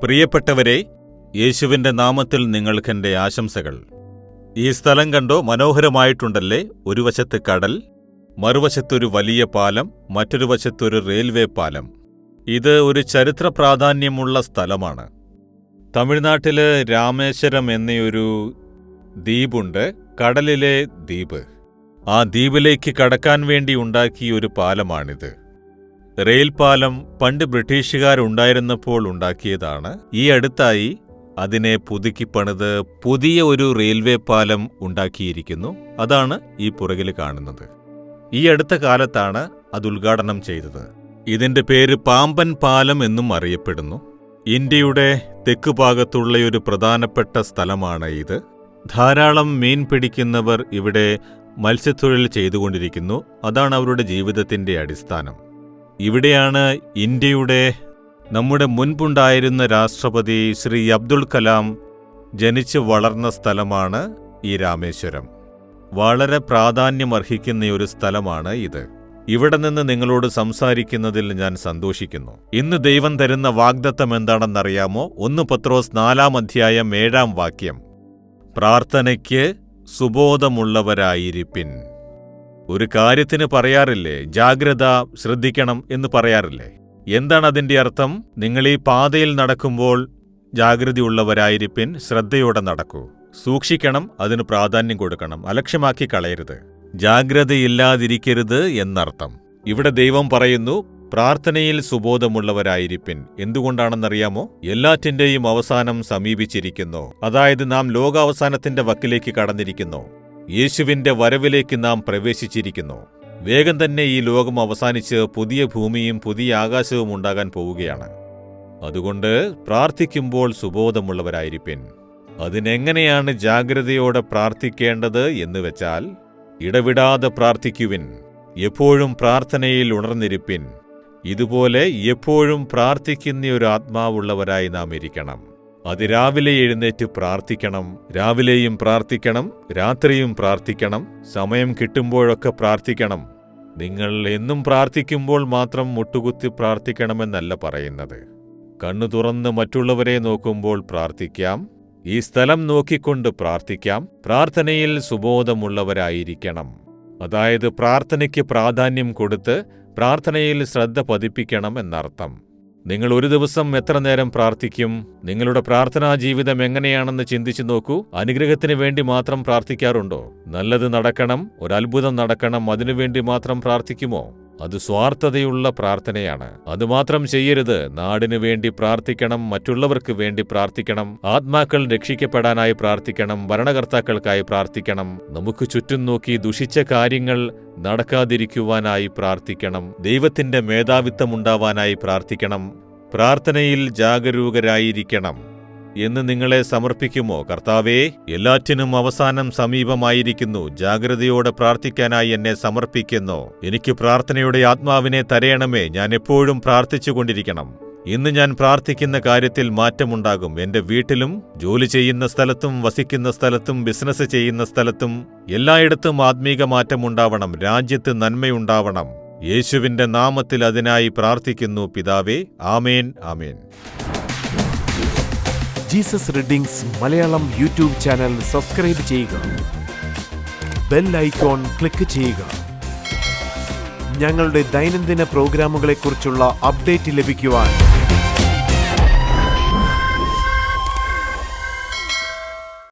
പ്രിയപ്പെട്ടവരെ, യേശുവിന്റെ നാമത്തിൽ നിങ്ങൾക്കെന്റെ ആശംസകൾ. ഈ സ്ഥലം കണ്ടോ? മനോഹരമായിട്ടുണ്ടല്ലേ? ഒരു വശത്ത് കടൽ, മറുവശത്തൊരു വലിയ പാലം, മറ്റൊരു വശത്തൊരു റെയിൽവേ പാലം. ഇത് ഒരു ചരിത്ര പ്രാധാന്യമുള്ള സ്ഥലമാണ്. തമിഴ്നാട്ടില് രാമേശ്വരം എന്നൊരു ദ്വീപുണ്ട്, കടലിലെ ദ്വീപ്. ആ ദ്വീപിലേക്ക് കടക്കാൻ വേണ്ടി ഉണ്ടാക്കിയ ഒരു പാലമാണിത്. റെയിൽ പാലം പണ്ട് ബ്രിട്ടീഷുകാരുണ്ടായിരുന്നപ്പോൾ ഉണ്ടാക്കിയതാണ്. ഈ അടുത്തായി അതിനെ പുതുക്കിപ്പണിത് പുതിയ ഒരു റെയിൽവേ പാലം ഉണ്ടാക്കിയിരിക്കുന്നു. അതാണ് ഈ പുറകിൽ കാണുന്നത്. ഈ അടുത്ത കാലത്താണ് അത് ഉദ്ഘാടനം ചെയ്തത്. ഇതിന്റെ പേര് പാമ്പൻ പാലം എന്നും അറിയപ്പെടുന്നു. ഇന്ത്യയുടെ തെക്കുഭാഗത്തുള്ള ഒരു പ്രധാനപ്പെട്ട സ്ഥലമാണ് ഇത്. ധാരാളം മീൻ പിടിക്കുന്നവർ ഇവിടെ മത്സ്യത്തൊഴിൽ ചെയ്തുകൊണ്ടിരിക്കുന്നു. അതാണ് അവരുടെ ജീവിതത്തിന്റെ അടിസ്ഥാനം. ഇവിടെയാണ് നമ്മുടെ മുൻപുണ്ടായിരുന്ന രാഷ്ട്രപതി ശ്രീ അബ്ദുൾ കലാം ജനിച്ചു വളർന്ന സ്ഥലമാണ് ഈ രാമേശ്വരം. വളരെ പ്രാധാന്യമർഹിക്കുന്ന ഒരു സ്ഥലമാണ് ഇത്. ഇവിടെ നിന്ന് നിങ്ങളോട് സംസാരിക്കുന്നതിൽ ഞാൻ സന്തോഷിക്കുന്നു. ഇന്ന് ദൈവം തരുന്ന വാഗ്ദത്തം എന്താണെന്നറിയാമോ? 1 പത്രോസ് 4:7 പ്രാർത്ഥനയ്ക്ക് സുബോധമുള്ളവരായിരിപ്പിൻ. ഒരു കാര്യത്തിന് പറയാറില്ലേ, ജാഗ്രത, ശ്രദ്ധിക്കണം എന്ന് പറയാറില്ലേ? എന്താണ് അതിന്റെ അർത്ഥം? നിങ്ങൾ ഈ പാതയിൽ നടക്കുമ്പോൾ ജാഗ്രതയുള്ളവരായിരിപ്പിൻ, ശ്രദ്ധയോടെ നടക്കൂ, സൂക്ഷിക്കണം, അതിന് പ്രാധാന്യം കൊടുക്കണം, അലക്ഷ്യമാക്കി കളയരുത്, ജാഗ്രതയില്ലാതിരിക്കരുത് എന്നർത്ഥം. ഇവിടെ ദൈവം പറയുന്നു, പ്രാർത്ഥനയിൽ സുബോധമുള്ളവരായിരിപ്പിൻ. എന്തുകൊണ്ടാണെന്നറിയാമോ? എല്ലാറ്റിന്റെയും അവസാനം സമീപിച്ചിരിക്കുന്നു. അതായത് നാം ലോകാവസാനത്തിന്റെ വക്കിലേക്ക് കടന്നിരിക്കുന്നു. യേശുവിന്റെ വരവിലേക്ക് നാം പ്രവേശിച്ചിരിക്കുന്നു. വേഗം തന്നെ ഈ ലോകം അവസാനിച്ച് പുതിയ ഭൂമിയും പുതിയ ആകാശവും ഉണ്ടാകാൻ പോവുകയാണ്. അതുകൊണ്ട് പ്രാർത്ഥിക്കുമ്പോൾ സുബോധമുള്ളവരായിരിപ്പിൻ. അതിനെങ്ങനെയാണ് ജാഗ്രതയോടെ പ്രാർത്ഥിക്കേണ്ടത് എന്ന് വെച്ചാൽ, ഇടവിടാതെ പ്രാർത്ഥിക്കുവിൻ, എപ്പോഴും പ്രാർത്ഥനയിൽ ഉണർന്നിരിപ്പിൻ. ഇതുപോലെ എപ്പോഴും പ്രാർത്ഥിക്കുന്ന ഒരു ആത്മാവുള്ളവരായി നാം ഇരിക്കണം. അത് രാവിലെ എഴുന്നേറ്റ് പ്രാർത്ഥിക്കണം, രാവിലെയും പ്രാർത്ഥിക്കണം, രാത്രിയും പ്രാർത്ഥിക്കണം, സമയം കിട്ടുമ്പോഴൊക്കെ പ്രാർത്ഥിക്കണം. നിങ്ങൾ എന്നും പ്രാർത്ഥിക്കുമ്പോൾ മാത്രം മുട്ടുകുത്തി പ്രാർത്ഥിക്കണമെന്നല്ല പറയുന്നത്. കണ്ണു തുറന്ന് മറ്റുള്ളവരെ നോക്കുമ്പോൾ പ്രാർത്ഥിക്കാം, ഈ സ്ഥലം നോക്കിക്കൊണ്ട് പ്രാർത്ഥിക്കാം. പ്രാർത്ഥനയിൽ സുബോധമുള്ളവരായിരിക്കണം. അതായത് പ്രാർത്ഥനയ്ക്ക് പ്രാധാന്യം കൊടുത്ത് പ്രാർത്ഥനയിൽ ശ്രദ്ധ പതിപ്പിക്കണം എന്നർത്ഥം. നിങ്ങൾ ഒരു ദിവസം എത്ര നേരം പ്രാർത്ഥിക്കും? നിങ്ങളുടെ പ്രാർത്ഥനാ ജീവിതം എങ്ങനെയാണെന്ന് ചിന്തിച്ചു നോക്കൂ. അനുഗ്രഹത്തിന് വേണ്ടി മാത്രം പ്രാർത്ഥിക്കാറുണ്ടോ? നല്ലത് നടക്കണം, ഒരത്ഭുതം നടക്കണം, അതിനുവേണ്ടി മാത്രം പ്രാർത്ഥിക്കുമോ? അത് സ്വാർത്ഥതയുള്ള പ്രാർത്ഥനയാണ്. അതുമാത്രം ചെയ്യരുത്. നാടിനു വേണ്ടി പ്രാർത്ഥിക്കണം, മറ്റുള്ളവർക്ക് വേണ്ടി പ്രാർത്ഥിക്കണം, ആത്മാക്കൾ രക്ഷിക്കപ്പെടാനായി പ്രാർത്ഥിക്കണം, ഭരണകർത്താക്കൾക്കായി പ്രാർത്ഥിക്കണം, നമുക്ക് ചുറ്റും നോക്കി ദുഷിച്ച കാര്യങ്ങൾ നടക്കാതിരിക്കുവാനായി പ്രാർത്ഥിക്കണം, ദൈവത്തിന്റെ മേധാവിത്വമുണ്ടാവാനായി പ്രാർത്ഥിക്കണം, പ്രാർത്ഥനയിൽ ജാഗരൂകരായിരിക്കണം എന്ന് നിങ്ങളെ സമർപ്പിക്കുമോ? കർത്താവേ, എല്ലാറ്റിനും അവസാനം സമീപമായിരിക്കുന്നു, ജാഗ്രതയോടെ പ്രാർത്ഥിക്കാനായി എന്നെ സമർപ്പിക്കുന്നു. എനിക്ക് പ്രാർത്ഥനയുടെ ആത്മാവിനെ തരയണമേ. ഞാൻ എപ്പോഴും പ്രാർത്ഥിച്ചുകൊണ്ടിരിക്കണം. ഇന്ന് ഞാൻ പ്രാർത്ഥിക്കുന്ന കാര്യത്തിൽ മാറ്റമുണ്ടാകും. എന്റെ വീട്ടിലും, ജോലി ചെയ്യുന്ന സ്ഥലത്തും, വസിക്കുന്ന സ്ഥലത്തും, ബിസിനസ് ചെയ്യുന്ന സ്ഥലത്തും, എല്ലായിടത്തും ആത്മീക മാറ്റമുണ്ടാവണം. രാജ്യത്ത് നന്മയുണ്ടാവണം. യേശുവിന്റെ നാമത്തിൽ അതിനായി പ്രാർത്ഥിക്കുന്നു പിതാവേ. ആമേൻ, ആമേൻ. Jesus readings Malayalam YouTube channel subscribe ചെയ്യുക, ബെൽ ഐക്കോൺ ക്ലിക്ക് ചെയ്യുക. ഞങ്ങളുടെ ദൈനംദിന പ്രോഗ്രാമുകളെക്കുറിച്ചുള്ള അപ്ഡേറ്റ് ലഭിക്കുവാൻ